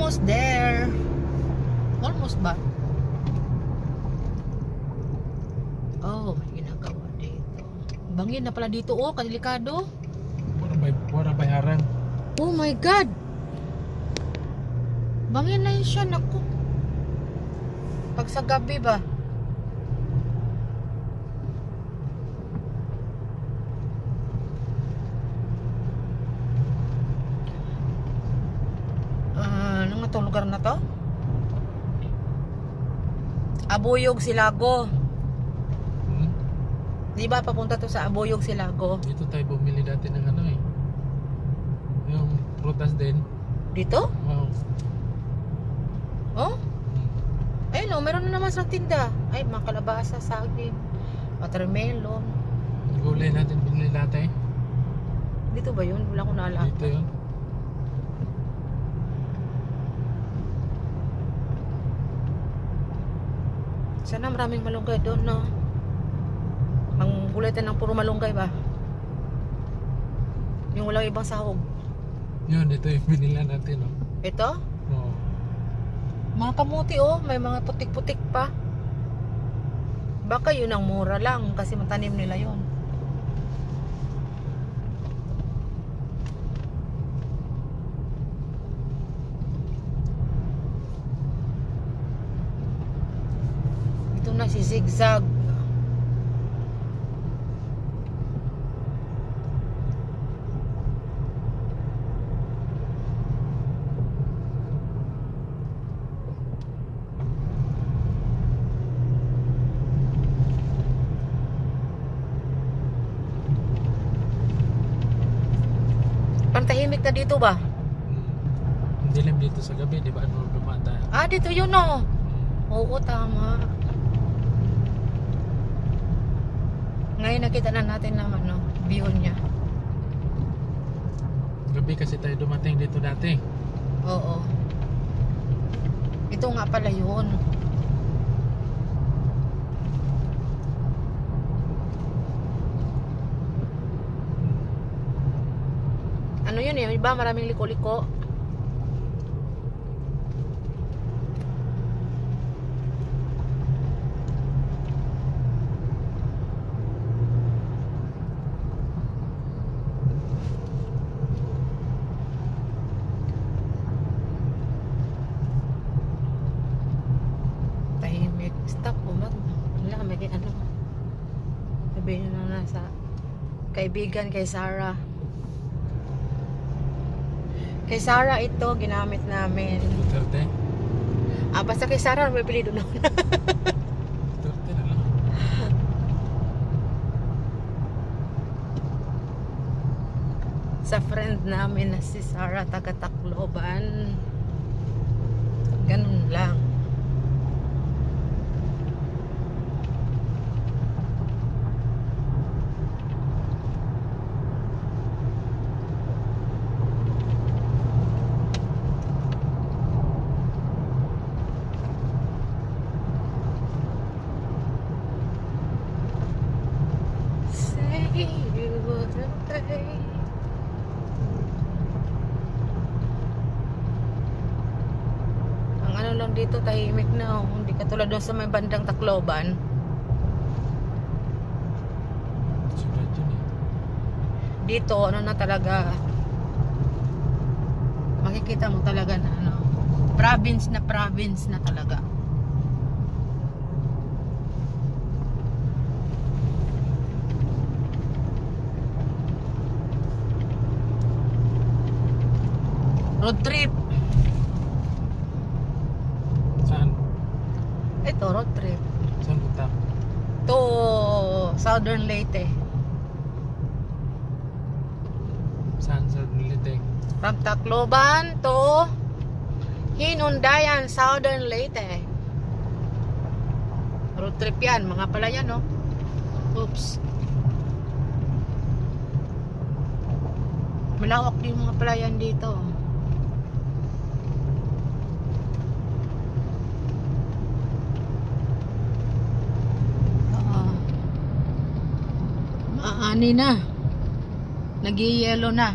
Almost there. Almost ba? Oh, may ginagawa dito. Bangin na pala dito, oh, kadelikado. Wala bay harang. Oh my God. Bangin na yun siya, naku. Pag sa gabi ba? Ano nga to lugar na to? Abuyog Silago. Di ba papunta to sa Abuyog Silago? Dito tayo bumili dati ng ano eh. Yung prutas din. Dito? Wow. Oh? Ayun oh, meron na naman sa tinda. Ay, mga kalabasa, saging, watermelon. Gulay natin binili dati. Dito ba yun? Wala ko naalala. Dito yun. Sana maraming malunggay doon, no? Ang gulatan ng puro malunggay ba? Yung walang ibang sahog. Yun, ito yung binila natin, no? Ito? Oo. Mga kamuti, oh. May mga putik-putik pa. Baka yun ang mura lang kasi matanim nila yun. Ito na si Zigzag. Pantahimik na dito ba? Hindi lang dito sa gabi, di ba? Ano dumaan tayo? Ah, dito yun, oh. Oo, tama. Ngayon nakita na natin naman, no, view niya. Gabi kasi tayo dumating dito dati. Oo. Ito nga pala yun. Ano yun eh, iba maraming liko-liko. Tahimik. Stop po ba? Wala, may ano. Sabihin na nasa kaibigan kay Sarah. Kay Sarah ito, ginamit namin. Duterte? Ah, basta kay Sarah, may pili doon ako. Duterte na lang. Sa friend namin na si Sarah, taga Tacloban. Ganun lang. Ang ano lang dito, tahimik na, oh. Hindi katulad doon sa may bandang Tacloban. Sulat yun eh. Dito, ano na talaga, makikita mo talaga na ano, province na talaga. Road trip. Saan? Ito, road trip. Saan punta? To Southern Leyte. Saan sa Leyte? From Tacloban to Hinundayan, Southern Leyte. Road trip yan. Mga pala yan, no? Oops. Malawak din mga palayan dito. Maani na. Nag-yellow na.